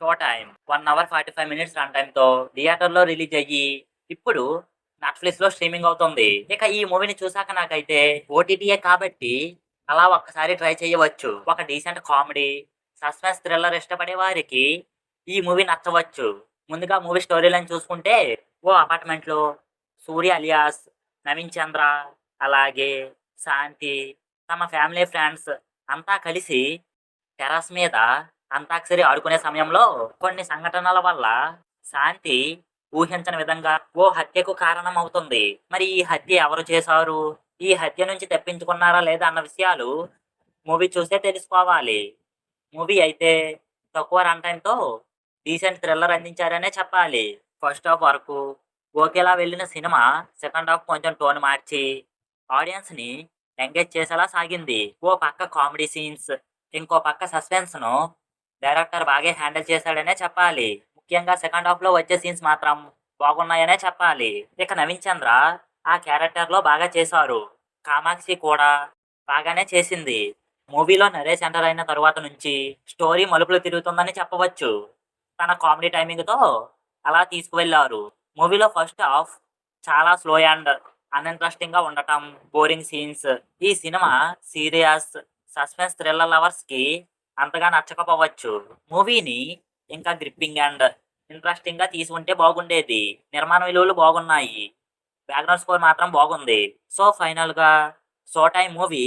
Show time 1 hour 45 minutes run టైమ్‌తో థియేటర్‌లో release అయ్యి, ఇప్పుడు నెట్‌ఫ్లిక్స్‌లో స్ట్రీమింగ్ అవుతుంది. ఇక ఈ మూవీని చూసాక నాకైతే ఓటీటీయే కాబట్టి అలా ఒక్కసారి ట్రై చేయవచ్చు. ఒక డీసెంట్ కామెడీ, సస్పెన్స్ థ్రిల్లర్ ఇష్టపడే వారికి ఈ మూవీ నచ్చవచ్చు. ముందుగా మూవీ స్టోరీ లైన్ చూసుకుంటే, ఓ అపార్ట్మెంట్‌లో సూర్య అలియాస్ నవీన్ చంద్ర, అలాగే శాంతి తమ ఫ్యామిలీ ఫ్రెండ్స్ అంతా కలిసి టెర్రస్ మీద అంతాక్షరి ఆడుకునే సమయంలో కొన్ని సంఘటనల వల్ల శాంతి ఊహించని విధంగా ఓ హత్యకు కారణమవుతుంది. మరి ఈ హత్య ఎవరు చేశారు? ఈ హత్య నుంచి తప్పించుకున్నారా లేదా అన్న విషయాలు మూవీ చూస్తే తెలుసుకోవాలి. మూవీ అయితే తక్కువ రన్ టైమ్‌తో డీసెంట్ థ్రిల్లర్ అందించారనే చెప్పాలి. ఫస్ట్ హాఫ్ వరకు ఓకేలా వెళ్ళిన సినిమా సెకండ్ హాఫ్ కొంచెం టోన్ మార్చి ఆడియన్స్‌ని ఎంగేజ్ చేసేలా సాగింది. ఓ పక్క కామెడీ సీన్స్, ఇంకో పక్క సస్పెన్స్‌ను డైరెక్టర్ బాగే హ్యాండిల్ చేశాడనే చెప్పాలి. ముఖ్యంగా సెకండ్ హాఫ్‌లో వచ్చే సీన్స్ మాత్రం బాగున్నాయనే చెప్పాలి. ఇక నవీన్ చంద్ర ఆ క్యారెక్టర్‌లో బాగా చేశారు. కామాక్షి కూడా బాగానే చేసింది. మూవీలో నరేష్ ఎంటర్ అయిన తరువాత నుంచి స్టోరీ మలుపులు తిరుగుతుందని చెప్పవచ్చు. తన కామెడీ టైమింగ్‌తో అలా తీసుకువెళ్లారు. మూవీలో ఫస్ట్ హాఫ్ చాలా స్లో అండ్ అన్‌ఇంట్రెస్టింగ్‌గా ఉండటం, బోరింగ్ సీన్స్ ఈ సినిమా సీరియస్, సస్పెన్స్ థ్రిల్లర్ లవర్స్‌కి అంతగా నచ్చకపోవచ్చు. మూవీని ఇంకా గ్రిప్పింగ్ అండ్ ఇంట్రెస్టింగ్‌గా తీసుంటే బాగుండేది. నిర్మాణ విలువలు బాగున్నాయి. బ్యాక్‌గ్రౌండ్ స్కోర్ మాత్రం బాగుంది. సో, ఫైనల్‌గా 'షో టైమ్' మూవీ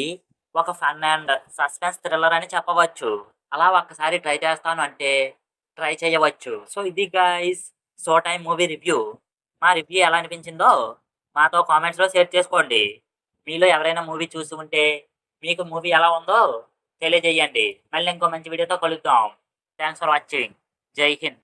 ఒక ఫన్ అండ్ సస్పెన్స్ థ్రిల్లర్ అని చెప్పవచ్చు. అలా ఒక్కసారి ట్రై చేస్తాను అంటే ట్రై చేయవచ్చు. సో, ఇది guys 'show time' movie review. మా రివ్యూ ఎలా అనిపించిందో మాతో కామెంట్స్‌లో షేర్ చేసుకోండి. మీలో ఎవరైనా మూవీ చూసి ఉంటే మీకు మూవీ ఎలా ఉందో తెలియజేయండి. మళ్ళీ ఇంకో మంచి వీడియోతో కలుద్దాం. Thanks for watching. జై హింద్.